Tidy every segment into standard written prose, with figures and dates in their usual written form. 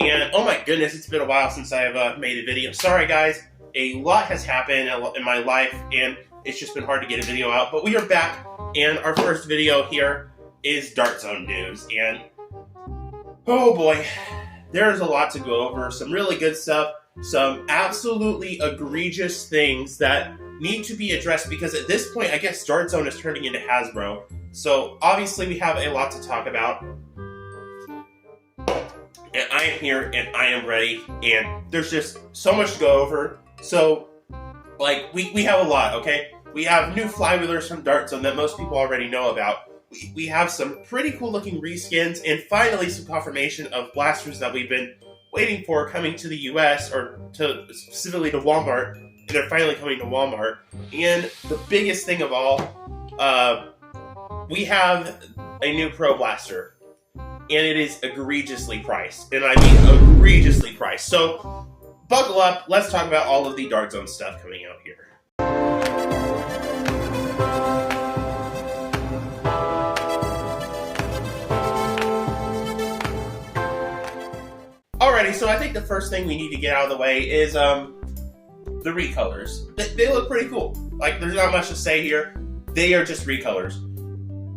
and oh my goodness, it's been a while since I've made a video. Sorry guys, a lot has happened in my life, and it's just been hard to get a video out, but we are back, and our first video here is Dart Zone news, and oh boy, there's a lot to go over. Some really good stuff, some absolutely egregious things that need to be addressed, because at this point, I guess Dart Zone is turning into Hasbro. So obviously we have a lot to talk about. And I am here and I am ready, and there's just so much to go over. So, like, we have a lot, okay? We have new flywheelers from Dart Zone that most people already know about. We have some pretty cool looking reskins, and finally some confirmation of blasters that we've been waiting for coming to the US, or to specifically to Walmart, and they're finally coming to Walmart. And the biggest thing of all, we have a new Pro Blaster. And it is egregiously priced. And I mean egregiously priced. So, buckle up. Let's talk about all of the Dart Zone stuff coming out here. Alrighty, so I think the first thing we need to get out of the way is the recolors. They look pretty cool. Like, there's not much to say here. They are just recolors.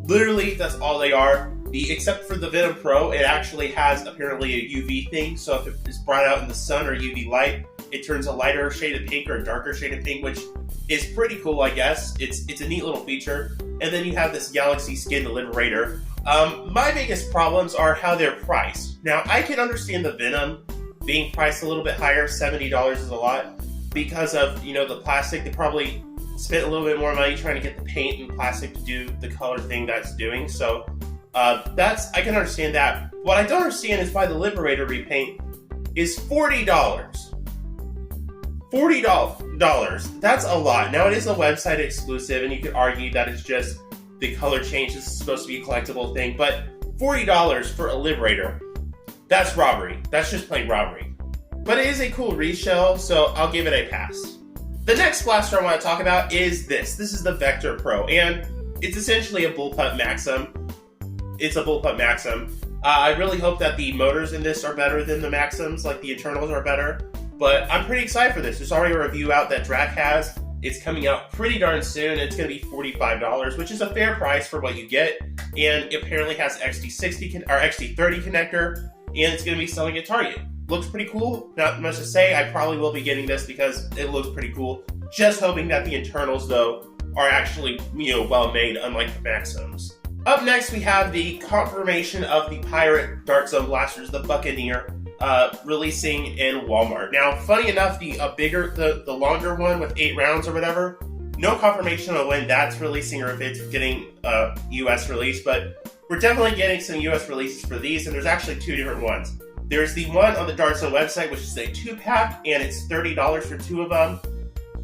Literally, that's all they are. Except for the Venom Pro, it actually has apparently a UV thing, so if it is brought out in the sun or UV light, it turns a lighter shade of pink or a darker shade of pink, which is pretty cool, I guess. It's a neat little feature. And then you have this Galaxy Skin Liberator. My biggest problems are how they're priced. Now, I can understand the Venom being priced a little bit higher. $70 is a lot because of, you know, the plastic. They probably spent a little bit more money trying to get the paint and plastic to do the color thing that's doing, so I can understand that. What I don't understand is why the Liberator repaint is $40. $40. That's a lot. Now, it is a website exclusive, and you could argue that it's just the color change is supposed to be a collectible thing, but $40 for a Liberator, that's robbery. That's just plain robbery. But it is a cool reshell, so I'll give it a pass. The next blaster I want to talk about is this. This is the Vector Pro, and it's essentially a Bullpup Maxim. It's a Bullpup Maxim. I really hope that the motors in this are better than the Maxims, like the internals are better. But I'm pretty excited for this. There's already a review out that Drac has. It's coming out pretty darn soon. It's going to be $45, which is a fair price for what you get. And it apparently has XT60 or XT30 connector, and it's going to be selling at Target. Looks pretty cool. Not much to say. I probably will be getting this because it looks pretty cool. Just hoping that the internals, though, are actually, you know, well made, unlike the Maxims. Up next, we have the confirmation of the Pirate Dart Zone blasters, the Buccaneer, releasing in Walmart. Now, funny enough, the longer one with 8 rounds or whatever, no confirmation on when that's releasing or if it's getting US release, but we're definitely getting some US releases for these, and there's actually 2 different ones. There's the one on the Dart Zone website, which is a 2-pack, and it's $30 for 2 of them.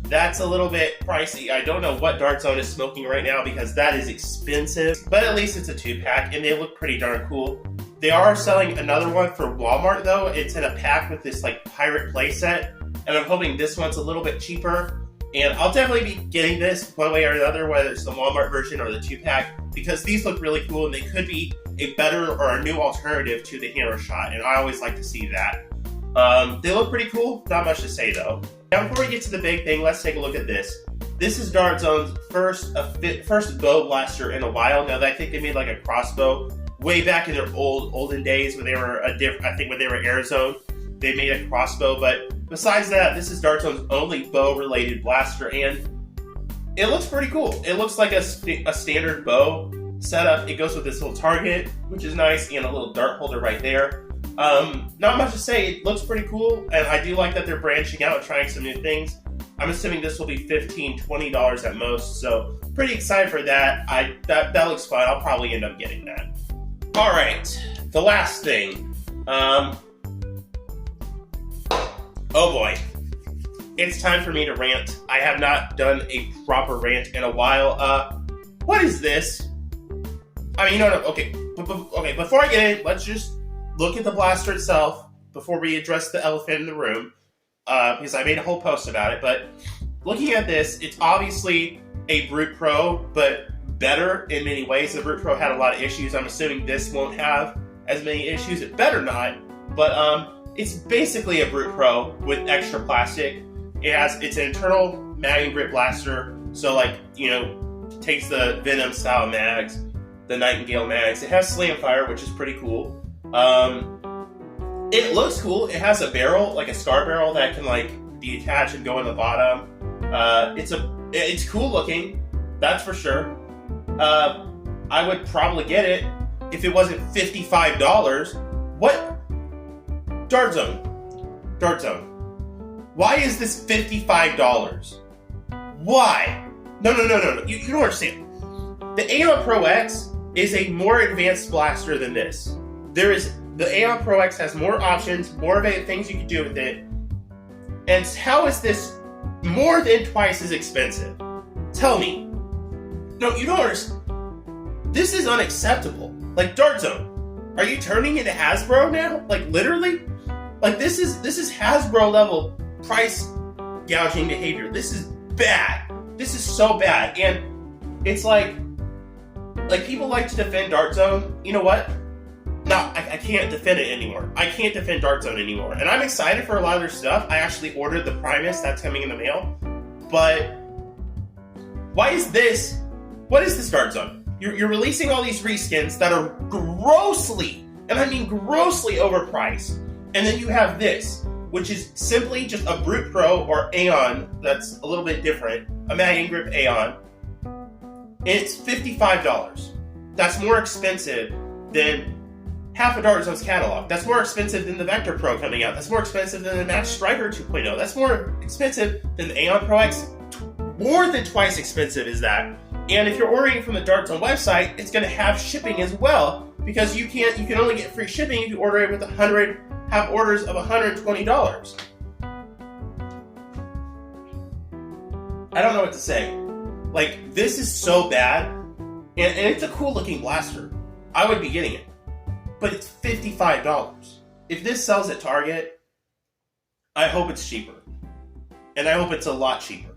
That's a little bit pricey. I don't know what Dart Zone is smoking right now because that is expensive, but at least it's a 2-pack, and they look pretty darn cool. They are selling another one for Walmart, though. It's in a pack with this, like, pirate playset, and I'm hoping this one's a little bit cheaper. And I'll definitely be getting this one way or another, whether it's the Walmart version or the 2-pack, because these look really cool, and they could be a better or a new alternative to the Hammer Shot, and I always like to see that. They look pretty cool. Not much to say, though. Now, before we get to the big thing, let's take a look at this. This is Dart Zone's first bow blaster in a while. Now, I think they made like a crossbow way back in their olden days when they were I think when they were Arizona, they made a crossbow. But besides that, this is Dart Zone's only bow-related blaster, and it looks pretty cool. It looks like a standard bow setup. It goes with this little target, which is nice, and a little dart holder right there. Not much to say. It looks pretty cool, and I do like that they're branching out and trying some new things. I'm assuming this will be $15, $20 at most, so pretty excited for that. That looks fun. I'll probably end up getting that. Alright, the last thing. Oh boy. It's time for me to rant. I have not done a proper rant in a while. What is this? I mean, no, okay. Okay, before I get in, let's just look at the blaster itself before we address the elephant in the room, because I made a whole post about it. But looking at this, it's obviously a Brute Pro, but better in many ways. The Brute Pro had a lot of issues. I'm assuming this won't have as many issues. It better not. But It's basically a Brute Pro with extra plastic. It's an internal mag and grip blaster, so like, you know, takes the Venom style mags, the Nightingale mags. It has slam fire, which is pretty cool. It looks cool. It has a barrel, like a scar barrel that can like be attached and go in the bottom. It's cool looking, that's for sure. I would probably get it if it wasn't $55. What? Dart Zone. Why is this $55? Why? No. You don't understand. The Aeon Pro X is a more advanced blaster than this. The Aeon Pro X has more options, more things you can do with it. And how is this more than twice as expensive? Tell me. No, you don't understand. This is unacceptable. Like, Dart Zone, are you turning into Hasbro now? Like, literally? Like, this is Hasbro level price gouging behavior. This is bad. This is so bad. And it's like people like to defend Dart Zone. You know what? No, I can't defend it anymore. I can't defend Dart Zone anymore. And I'm excited for a lot of their stuff. I actually ordered the Primus. That's coming in the mail. But what is this Dart Zone? You're releasing all these reskins that are grossly, and I mean grossly overpriced. And then you have this, which is simply just a Brute Pro or Aeon that's a little bit different. A mag and grip Aeon. It's $55. That's more expensive than half of Dart Zone's catalog. That's more expensive than the Vector Pro coming out. That's more expensive than the Match Striker 2.0. That's more expensive than the Aeon Pro X. More than twice expensive is that. And if you're ordering from the Dart Zone website, it's going to have shipping as well, because you can only get free shipping if you order it with have orders of $120. I don't know what to say. Like, this is so bad, and it's a cool looking blaster. I would be getting it. But it's $55. If this sells at Target, I hope it's cheaper. And I hope it's a lot cheaper.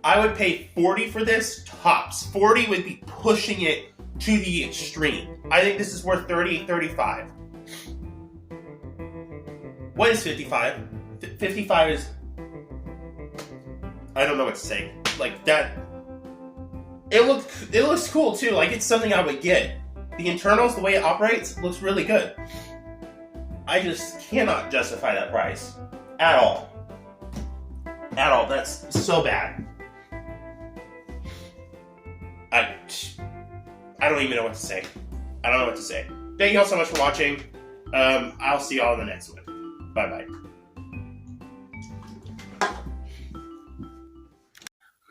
I would pay $40 for this, tops. $40 would be pushing it to the extreme. I think this is worth $30, $35. What is $55? 55 is... I don't know what to say. Like, that... It looks cool, too. Like, it's something I would get. The internals, the way it operates, looks really good. I just cannot justify that price. At all. At all. That's so bad. I don't even know what to say. I don't know what to say. Thank you all so much for watching. I'll see y'all in the next one. Bye-bye.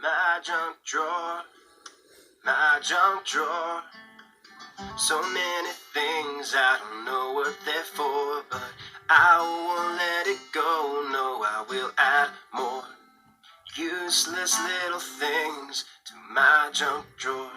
My junk drawer. So many things, I don't know what they're for, but I won't let it go. No, I will add more useless little things to my junk drawer.